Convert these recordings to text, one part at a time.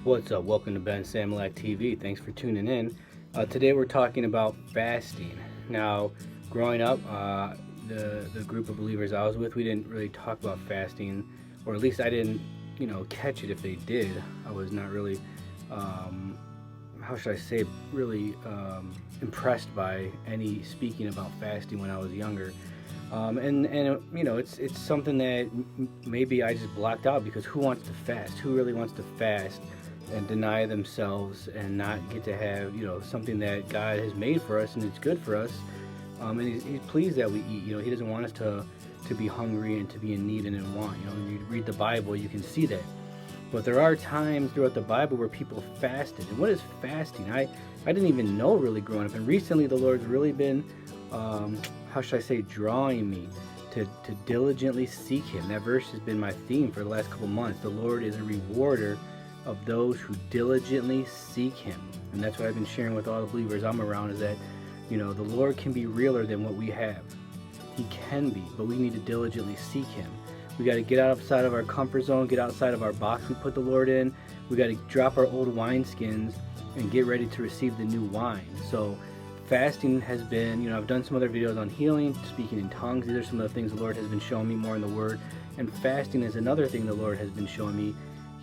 What's up? Welcome to Ben Samulak TV. Thanks for tuning in. Today we're talking about fasting. Now, growing up, the group of believers I was with, we didn't really talk about fasting, or at least I didn't, catch it if they did. I was not really, how should I say, really impressed by any speaking about fasting when I was younger. It's something that maybe I just blocked out, because who wants to fast? Who really wants to fast and deny themselves and not get to have, something that God has made for us and it's good for us? And he's pleased that we eat. He doesn't want us to be hungry and to be in need and in want. When you read the Bible, you can see that. But there are times throughout the Bible where people fasted. And what is fasting? I didn't even know really growing up. And recently the Lord's really been, how should I say, drawing me to diligently seek Him. That verse has been my theme for the last couple months. The Lord is a rewarder of those who diligently seek Him. And that's what I've been sharing with all the believers I'm around, is that, the Lord can be realer than what we have. He can be, but we need to diligently seek Him. We got to get outside of our comfort zone, get outside of our box we put the Lord in. We got to drop our old wineskins and get ready to receive the new wine. So fasting has been, I've done some other videos on healing, speaking in tongues. These are some of the things the Lord has been showing me more in the Word. And fasting is another thing the Lord has been showing me.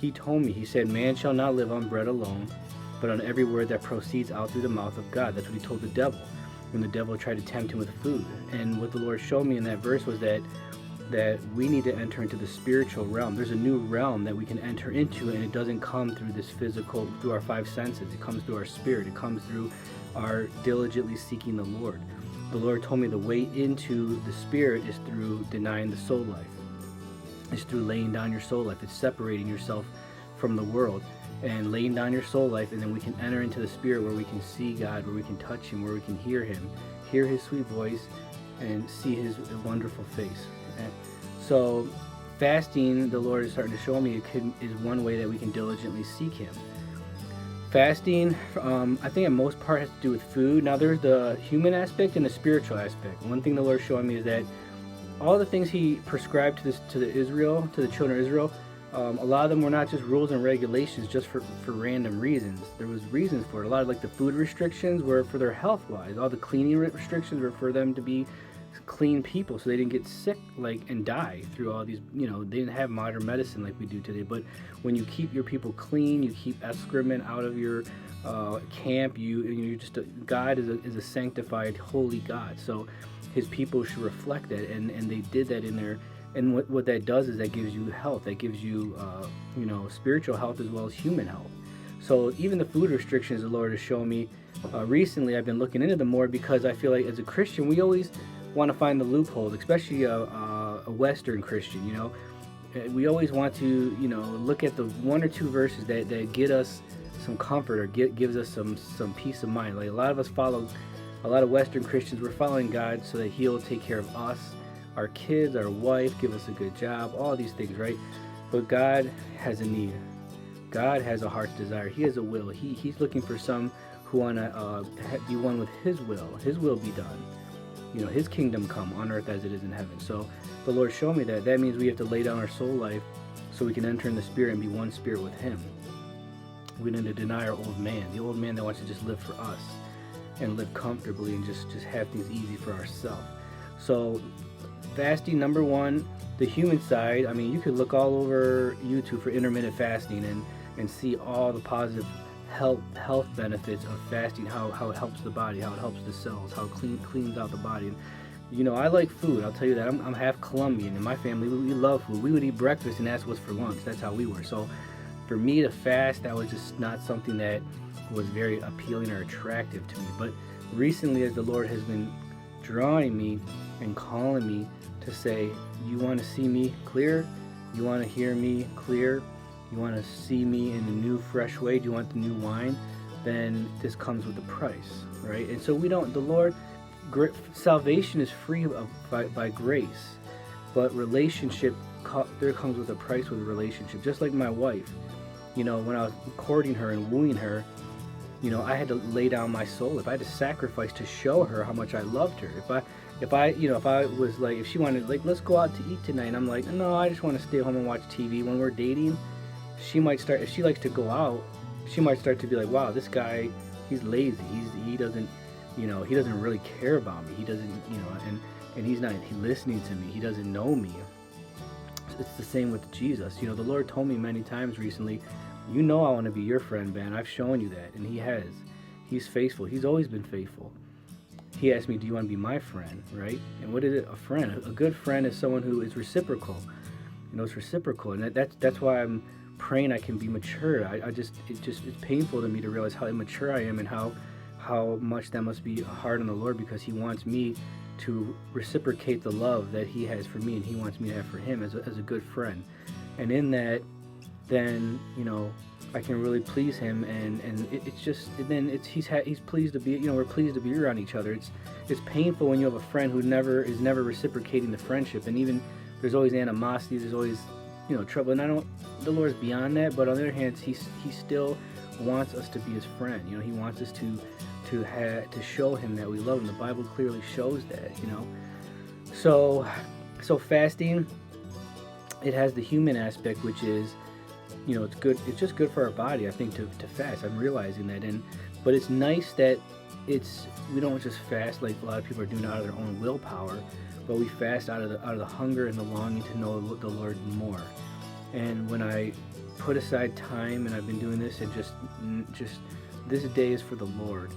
He told me, He said, man shall not live on bread alone, but on every word that proceeds out through the mouth of God. That's what He told the devil when the devil tried to tempt Him with food. And what the Lord showed me in that verse was that we need to enter into the spiritual realm. There's a new realm that we can enter into, and it doesn't come through this physical, through our five senses. It comes through our spirit. It comes through our diligently seeking the Lord. The Lord told me the way into the spirit is through denying the soul life. It's through laying down your soul life. It's separating yourself from the world and laying down your soul life, and then we can enter into the spirit where we can see God, where we can touch Him, where we can hear Him, hear His sweet voice, and see His wonderful face. So fasting, the Lord is starting to show me, is one way that we can diligently seek Him. Fasting, I think in most part has to do with food. Now there's the human aspect and the spiritual aspect. One thing the Lord is showing me is that all the things He prescribed to the children of Israel, a lot of them were not just rules and regulations just for random reasons. There was reasons for it. A lot of the food restrictions were for their health wise. All the cleaning restrictions were for them to be clean people, so they didn't get sick and die through all these. They didn't have modern medicine like we do today. But when you keep your people clean, you keep excrement out of your camp. God is a sanctified, holy God. So His people should reflect that, and they did that in their. And what that does is that gives you health. That gives you spiritual health as well as human health. So even the food restrictions the Lord has shown me recently, I've been looking into them more, because I feel like as a Christian we always want to find the loopholes, especially a Western Christian. We always want to look at the one or two verses that get us some comfort, or gives us some peace of mind. Like a lot of Western Christians, we're following God so that He'll take care of us, our kids, our wife, give us a good job, all these things, right? But God has a need. God has a heart's desire. He has a will. He's looking for some who want to be one with His will. His will be done. His kingdom come on earth as it is in heaven. So the Lord showed me that means we have to lay down our soul life so we can enter in the spirit and be one spirit with Him. We need to deny our old man, the old man that wants to just live for us and live comfortably and just have things easy for ourselves. So fasting, number one, the human side. I mean, you could look all over YouTube for intermittent fasting and see all the positive health benefits of fasting, how it helps the body, how it helps the cells, how it cleans out the body. And, I like food. I'll tell you that. I'm half Colombian. In my family, we love food. We would eat breakfast and that's what's for lunch. That's how we were. So for me to fast, that was just not something that was very appealing or attractive to me. But recently, as the Lord has been drawing me and calling me to say, you want to see me clear? You want to hear me clear? You want to see me in a new, fresh way? Do you want the new wine? Then this comes with a price, right? And so salvation is free by grace, but relationship, there comes with a price with a relationship. Just like my wife, when I was courting her and wooing her, I had to lay down my soul. If I had to sacrifice to show her how much I loved her. If she wanted, let's go out to eat tonight, and I'm like, no, I just want to stay home and watch TV. When we're dating, she might start, if she likes to go out, she might start to be like, wow, this guy, he's lazy. He doesn't, he doesn't really care about me. He doesn't, and he's not listening to me. He doesn't know me. It's the same with Jesus. The Lord told me many times recently, I want to be your friend, Ben. I've shown you that, and he has. He's faithful. He's always been faithful. He asked me, do you want to be my friend, right? And what is it? A friend. A good friend is someone who is reciprocal. It's reciprocal, and that's why I'm praying I can be mature. It's painful to me to realize how immature I am, and how much that must be hard on the Lord, because he wants me to reciprocate the love that he has for me, and he wants me to have for him as a good friend. And in that, then I can really please him, and he's pleased to be, we're pleased to be around each other. It's painful when you have a friend who is never reciprocating the friendship, and even there's always animosity, there's always trouble. And the Lord's beyond that, but on the other hand, he still wants us to be his friend. He wants us to show him that we love him. The Bible clearly shows that. So fasting, it has the human aspect, which is, it's good. It's just good for our body, I think, to fast. I'm realizing that, but it's nice that we don't just fast like a lot of people are doing out of their own willpower, but we fast out of the hunger and the longing to know the Lord more. And when I put aside time, and I've been doing this, and just this day is for the Lord,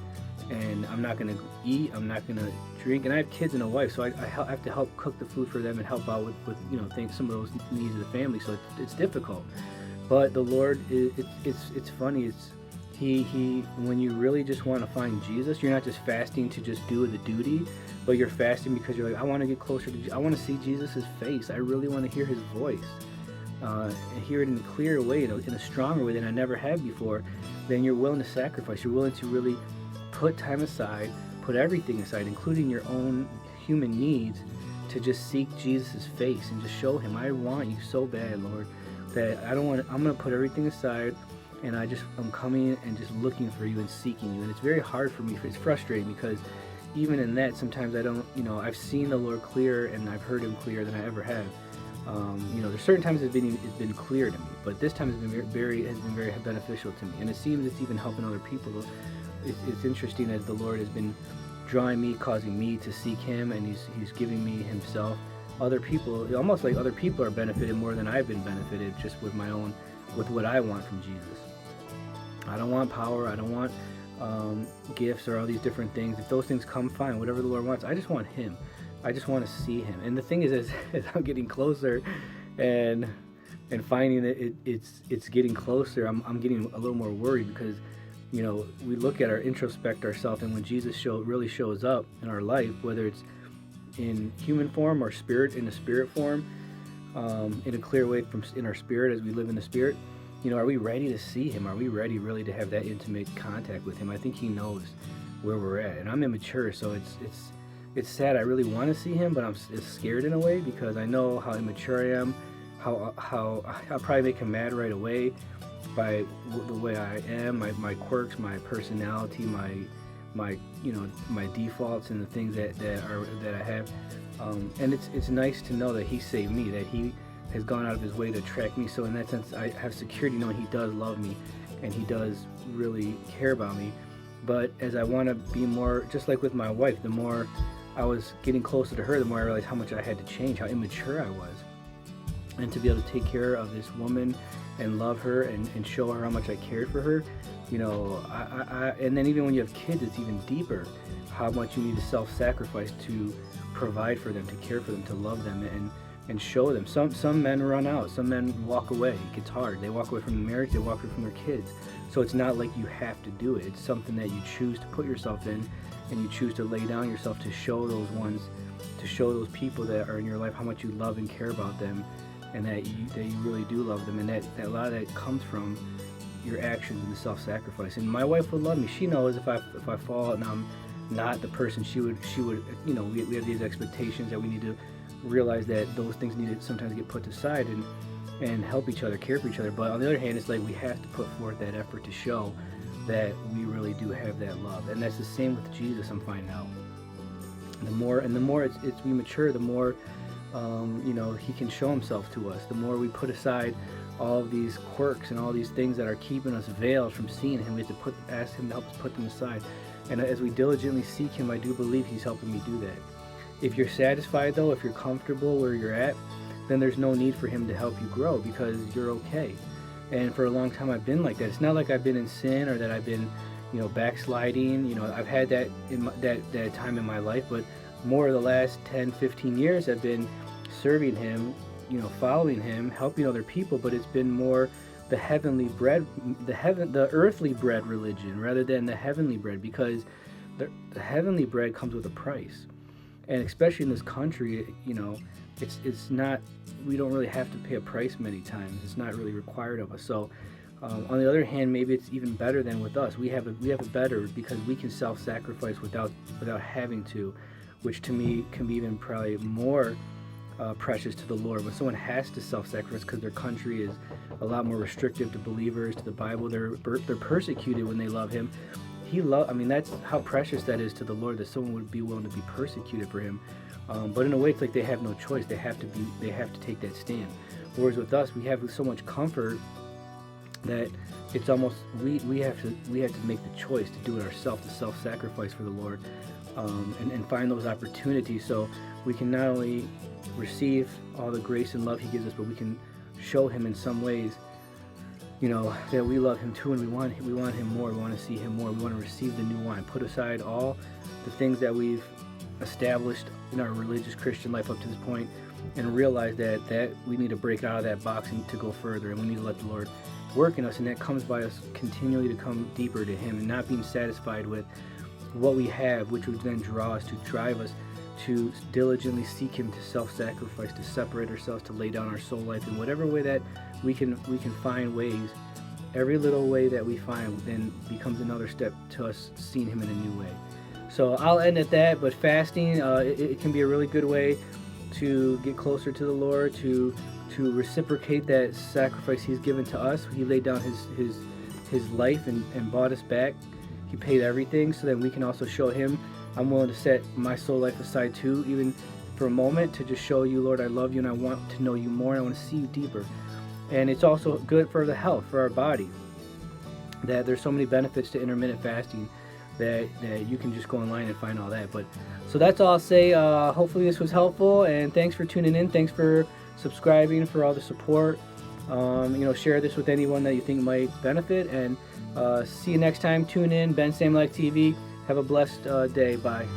and I'm not going to eat, I'm not going to drink, and I have kids and a wife, so I have to help cook the food for them and help out with some of those needs of the family. So it's difficult. But the Lord, it's funny. He when you really just want to find Jesus, you're not just fasting to just do the duty, but you're fasting because you're like, I want to get closer to Jesus. I want to see Jesus' face. I really want to hear his voice, and hear it in a clear way, in a stronger way than I never had before. Then you're willing to sacrifice. You're willing to really put time aside, put everything aside, including your own human needs, to just seek Jesus' face and just show him, I want you so bad, Lord, that I'm going to put everything aside, and I'm coming and just looking for you and seeking you. And it's very hard for me. It's frustrating, because even in that, sometimes I don't, I've seen the Lord clearer, and I've heard him clearer than I ever have. There's certain times it's been clear to me, but this time has been very beneficial to me, and it seems it's even helping other people. It's interesting as the Lord has been drawing me, causing me to seek him, and he's giving me himself. Other people, almost like other people are benefited more than I've been benefited just with what I want from Jesus. I don't want power, I don't want gifts or all these different things. If those things come, fine, whatever the Lord wants. I just want him. I just want to see him. And the thing is, as I'm getting closer and finding that it's getting closer, I'm getting a little more worried, because we look at introspect ourselves, and when Jesus really shows up in our life, whether it's in human form or in a spirit form, in a clear way in our spirit as we live in the spirit, are we ready to see him? Are we ready really to have that intimate contact with him? I think he knows where we're at, and I'm immature, so it's sad. I really want to see him, but I'm scared in a way, because I know how immature I am, how I'll probably make him mad right away by the way I am, my quirks, my personality, my defaults, and the things that I have, and it's nice to know that he saved me, that he has gone out of his way to attract me. So in that sense, I have security knowing he does love me, and he does really care about me. But as I want to be more, just like with my wife, the more I was getting closer to her, the more I realized how much I had to change, how immature I was, and to be able to take care of this woman and love her and show her how much I cared for her. And then even when you have kids, it's even deeper, how much you need to self-sacrifice to provide for them, to care for them, to love them, and show them. Some men run out, some men walk away. It gets hard. They walk away from the marriage, they walk away from their kids. So it's not like you have to do it. It's something that you choose to put yourself in, and you choose to lay down yourself to show those people that are in your life how much you love and care about them, and that you really do love them, and that a lot of that comes from your actions and the self-sacrifice. And my wife would love me. She knows if I fall and I'm not the person she would we have these expectations that we need to realize that those things need to sometimes get put aside and help each other, care for each other. But on the other hand, it's like we have to put forth that effort to show that we really do have that love. And that's the same with Jesus, I'm finding out. The more we mature, the more he can show himself to us. The more we put aside all of these quirks and all these things that are keeping us veiled from seeing him. We have to ask him to help us put them aside. And as we diligently seek him, I do believe he's helping me do that. If you're satisfied though, if you're comfortable where you're at, then there's no need for him to help you grow, because you're okay. And for a long time I've been like that. It's not like I've been in sin or that I've been, backsliding. I've had that in that time in my life, but more of the last 10, 15 years I've been serving him, following him, helping other people, but it's been more the heavenly bread, the earthly bread religion rather than the heavenly bread, because the heavenly bread comes with a price. And especially in this country, it's not, we don't really have to pay a price many times. It's not really required of us. So on the other hand, maybe it's even better than with us. We have a better, because we can self-sacrifice without having to, which to me can be even probably more precious to the Lord. When someone has to self-sacrifice because their country is a lot more restrictive to believers, to the Bible, they're persecuted when they love him. That's how precious that is to the Lord, that someone would be willing to be persecuted for him. But in a way, it's like they have no choice. They have to take that stand. Whereas with us, we have so much comfort that it's almost we have to make the choice to do it ourselves, to self-sacrifice for the Lord, and find those opportunities, so we can not only receive all the grace and love he gives us, but we can show him in some ways, that we love him too, and we want him more. We want to see him more. We want to receive the new wine. Put aside all the things that we've established in our religious Christian life up to this point, and realize that we need to break out of that box and to go further, and we need to let the Lord work in us, and that comes by us continually to come deeper to him and not being satisfied with what we have, which would then drive us to diligently seek him, to self-sacrifice, to separate ourselves, to lay down our soul life in whatever way that we can find ways. Every little way that we find then becomes another step to us seeing him in a new way. So I'll end at that. But fasting, it can be a really good way to get closer to the Lord, to reciprocate that sacrifice he's given to us. He laid down his life and bought us back. He paid everything, so that we can also show him, I'm willing to set my soul life aside too, even for a moment, to just show you, Lord, I love you and I want to know you more and I want to see you deeper. And it's also good for the health, for our body, that there's so many benefits to intermittent fasting that you can just go online and find all that. But so that's all I'll say. Hopefully this was helpful, and thanks for tuning in. Thanks for subscribing, for all the support. Share this with anyone that you think might benefit, and see you next time. Tune in, Ben Samulak TV. Have a blessed day. Bye.